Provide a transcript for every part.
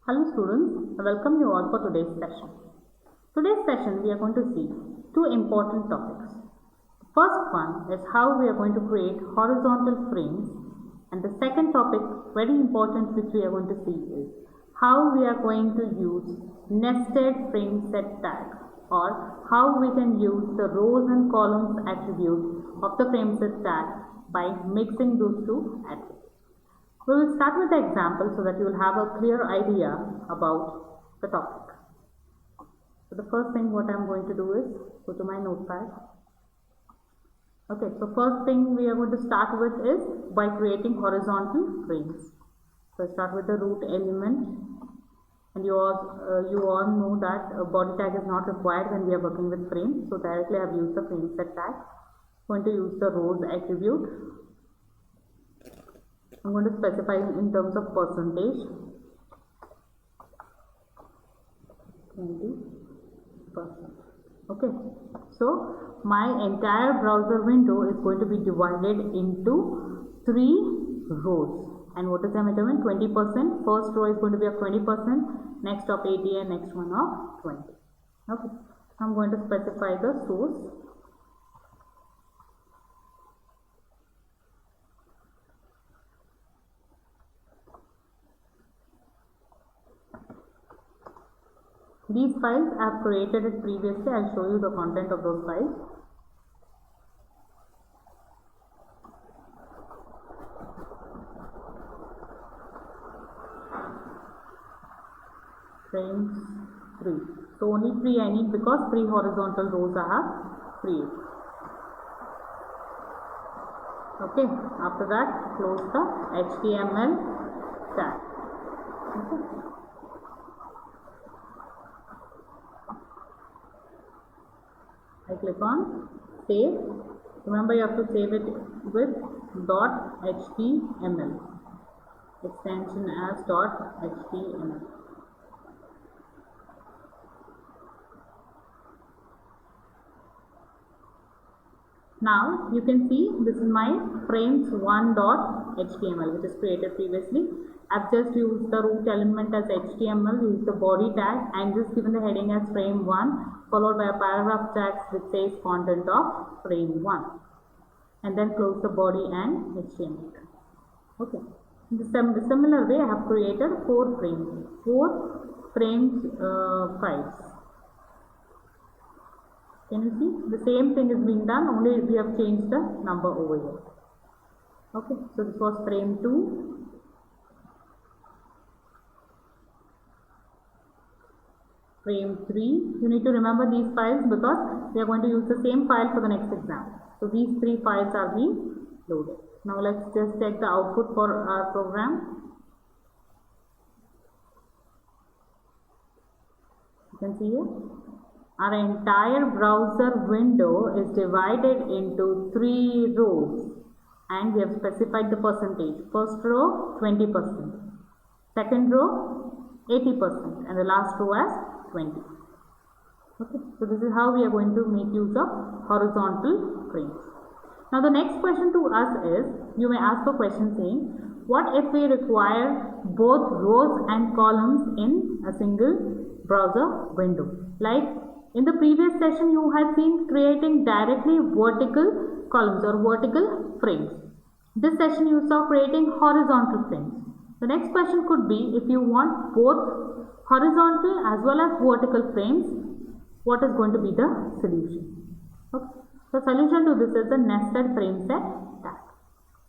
Hello students, I welcome you all for today's session. Today's session we are going to see two important topics. The first one is how we are going to create horizontal frames, and the second topic, very important, which we are going to see is how we are going to use nested frame set tag, or how we can use the rows and columns attribute of the frame set tag by mixing those two attributes. We will start with the example so that you will have a clear idea about the topic. So the first thing what I am going to do is go to my notepad. Okay, so first thing we are going to start with is by creating horizontal frames. So start with the root element, and you all know that a body tag is not required when we are working with frames. So directly I have used the frame set tag. I'm going to use the rows attribute. I'm going to specify in terms of percentage, 20%. Okay, so my entire browser window is going to be divided into 3 rows. And what is the measurement? 20%. First row is going to be of 20%, next of 80, and next one of 20. Okay, I'm going to specify the source. These files I have created it previously. I will show you the content of those files. Frames 3. So only 3 I need because 3 horizontal rows I have created. Okay, after that close the HTML tag. Okay. I click on save. Remember, you have to save it with .html, extension as .html. Now you can see this is my frames1.html, which is created previously. I've just used the root element as HTML, used the body tag, and just given the heading as frame1, followed by a paragraph text which says content of frame1, and then close the body and HTML. Okay. In the similar way, I have created 4 frames files. Can you see? The same thing is being done, only we have changed the number over here. Okay, so this was frame 2. Frame 3. You need to remember these files because we are going to use the same file for the next exam. So these 3 files are being loaded. Now let's just check the output for our program. You can see here, our entire browser window is divided into 3 rows, and we have specified the percentage. First row 20%, second row 80%, and the last row as 20. Okay, so this is how we are going to make use of horizontal frames. Now the next question to us is, you may ask a question saying, what if we require both rows and columns in a single browser window? Like in the previous session you had seen creating directly vertical columns or vertical frames. This session you saw creating horizontal frames. The next question could be, if you want both horizontal as well as vertical frames, what is going to be the solution? Okay. The solution to this is the nested frame set tag.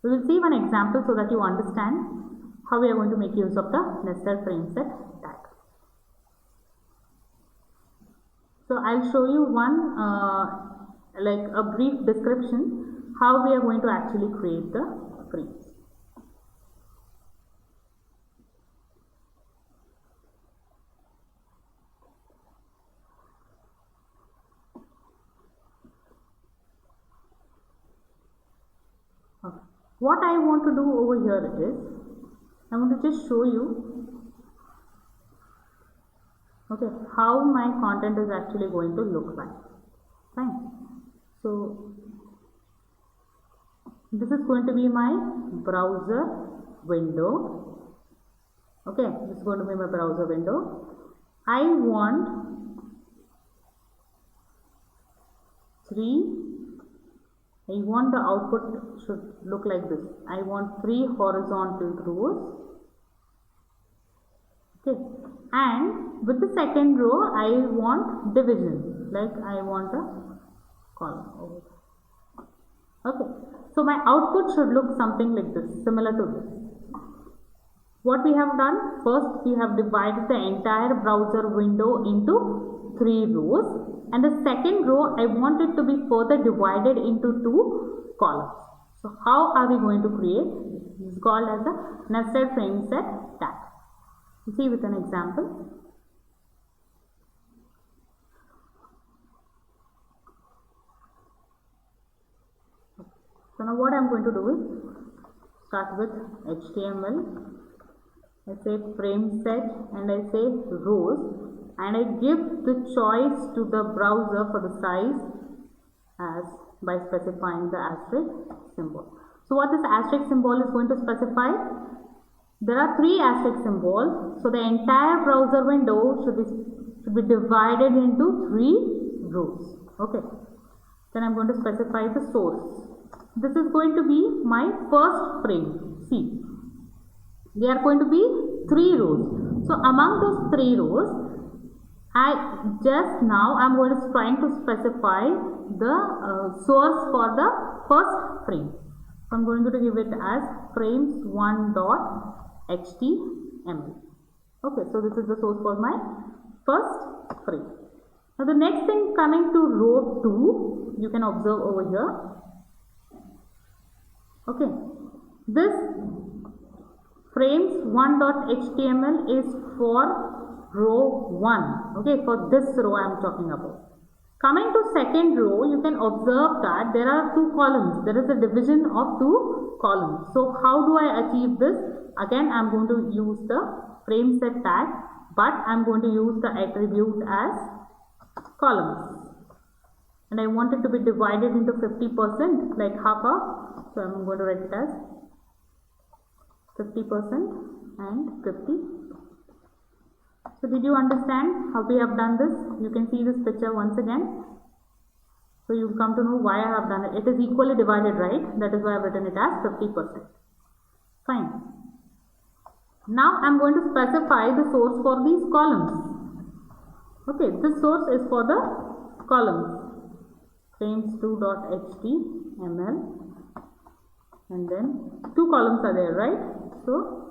We will see one example so that you understand how we are going to make use of the nested frame set tag. So I'll show you one like a brief description how we are going to actually create the frames. What I want to do over here is, I want to just show you, okay, how my content is actually going to look like. Fine. So this is going to be my browser window, Okay, this is going to be my browser window. I want 3. The output should look like this. I want 3 horizontal rows. Okay, and with the second row I want division, like I want a column over there. Okay, so my output should look something like this, similar to this. What we have done, first we have divided the entire browser window into 3 rows, and the second row I want it to be further divided into 2 columns. So how are we going to create this? This is called as the nested frame set tag. You see with an example. So now what I am going to do is start with HTML. I say frame set and I say rows, and I give the choice to the browser for the size as by specifying the asterisk symbol. So what this asterisk symbol is going to specify? There are 3 asterisk symbols, so the entire browser window should be divided into 3 rows. Okay. Then I am going to specify the source. This is going to be my first frame. See, there are going to be 3 rows. So among those 3 rows, I am going to trying to specify the source for the first frame. So I am going to give it as frames1.html. Okay, so this is the source for my first frame. Now the next thing, coming to row 2, you can observe over here. Okay, this frames1.html is for row 1. Okay, for this row I am talking about. Coming to second row, you can observe that there are 2 columns. There is a division of 2 columns. So how do I achieve this? Again, I am going to use the frame set tag, but I am going to use the attribute as columns. And I want it to be divided into 50%, like half. So I am going to write it as 50% and 50. So did you understand how we have done this? You can see this picture once again. So you will come to know why I have done it. It is equally divided, right? That is why I have written it as 50%. Fine. Now I am going to specify the source for these columns. Okay, this source is for the columns. frames2.html, and then 2 columns are there, right? So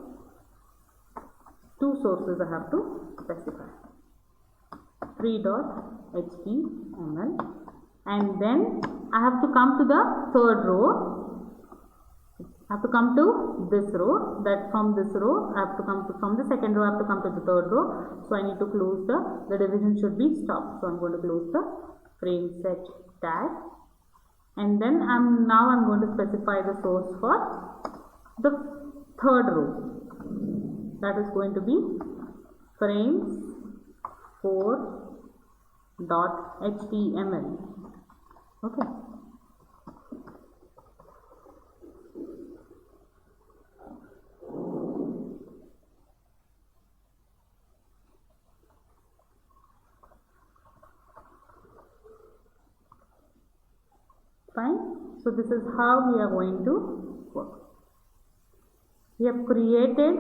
2 sources I have to specify. 3.html, and then I have to come to the third row. I have to come to this row. That from this row I have to come to, from the second row I have to come to the third row. So I need to close the division should be stopped. So I am going to close the frame set tag, and then I'm going to specify the source for the third row. That is going to be frames4.html. Okay. Fine. So this is how we are going to work. We have created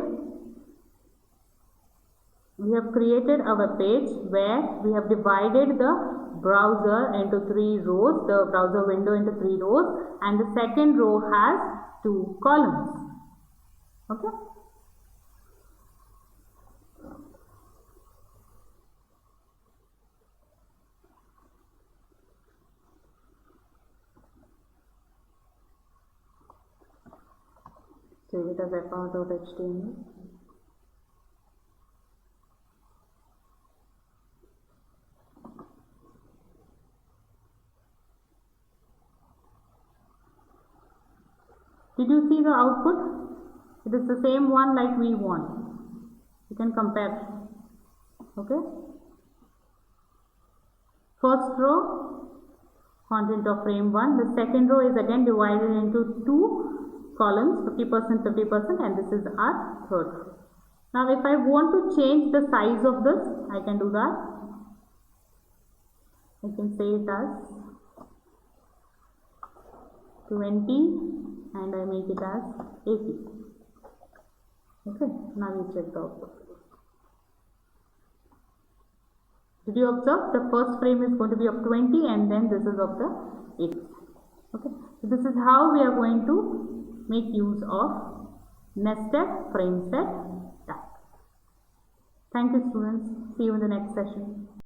our page where we have divided the browser into 3 rows, the browser window into 3 rows, and the second row has 2 columns. Okay. Save it as account.html. Did you see the output? It is the same one like we want. You can compare. Okay. First row, content of frame 1. The second row is again divided into 2 columns, 50%, 50%, and this is our third row. Now if I want to change the size of this, I can do that. I can say it as 20 and I make it as 80. Okay, now you check the output. Did you observe? The first frame is going to be of 20 and then this is of the 80. Okay, so this is how we are going to make use of nested frame set type. Thank you students. See you in the next session.